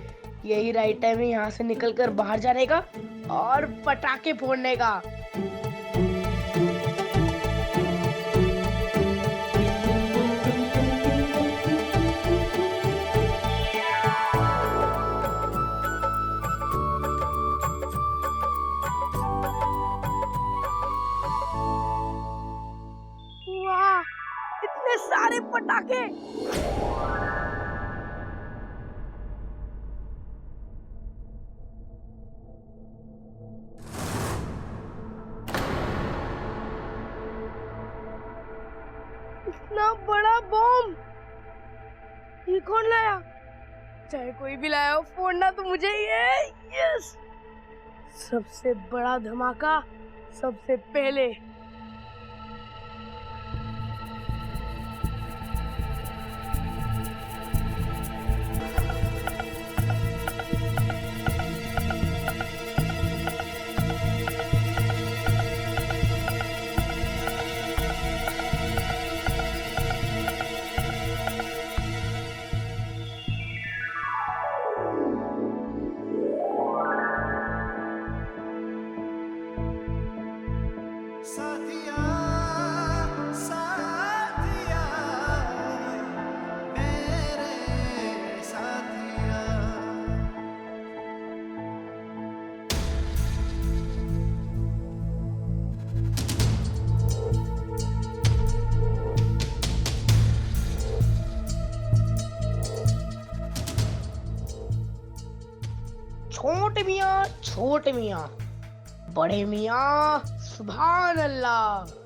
यही राइट टाइम है यहाँ से निकलकर बाहर जाने का और पटाखे फोड़ने का। वाह, इतने सारे पटाखे! इतना बड़ा बॉम्ब ये कौन लाया? चाहे कोई भी लाया हो, फोड़ना तो मुझे ही है। यस, सबसे बड़ा धमाका सबसे पहले। सा मियाँ छोटे मियाँ, बड़े मियाँ सुभान अल्लाह।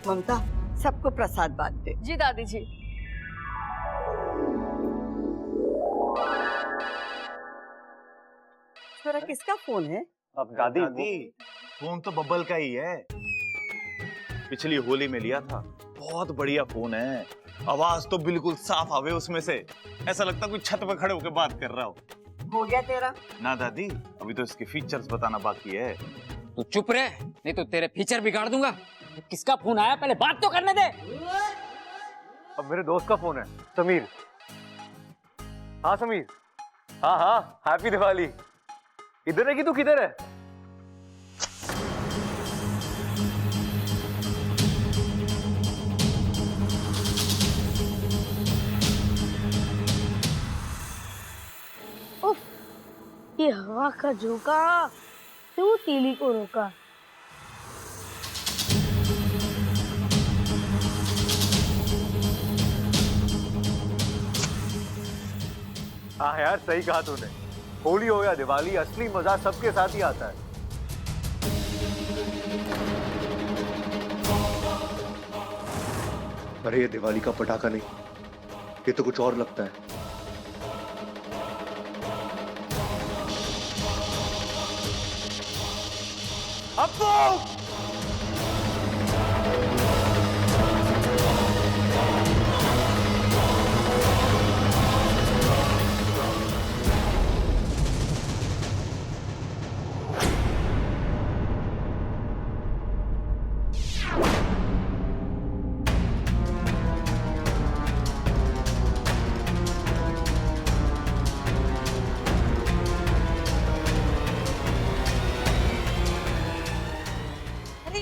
ममता, सबको प्रसाद बांट दे। जी दादी जी। छोरा, किसका फोन है? अब दादी फोन तो बब्बल का ही है, पिछली होली में लिया था। बहुत बढ़िया फोन है, आवाज तो बिल्कुल साफ आवे उसमें से, ऐसा लगता कोई छत पे खड़े होकर बात कर रहा हो। हो गया तेरा? ना दादी, अभी तो इसके फीचर्स बताना बाकी है। तू चुप रहे, नहीं तो तेरे फीचर बिगाड़ दूंगा। किसका फोन आया, पहले बात तो करने दे। अब मेरे दोस्त का फोन है, समीर। हाँ समीर, हाँ हाँ, हैप्पी दिवाली। इधर है कि तू किधर है? उफ, ये हवा का झोंका क्यों तीली को रोका? हाँ यार, सही कहा तूने। होली हो या दिवाली, असली मजा सबके साथ ही आता है। अरे ये दिवाली का पटाखा नहीं, ये तो कुछ और लगता है। अब्बू!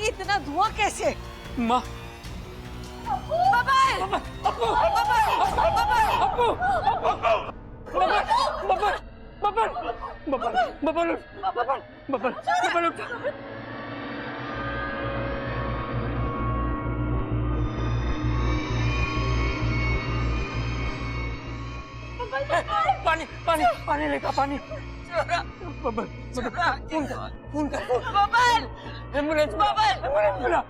इतना धुआं कैसे? माँ, पानी पानी पानी लेकर पानी। बबल, फोन कर, एम्बुलेंस बुला।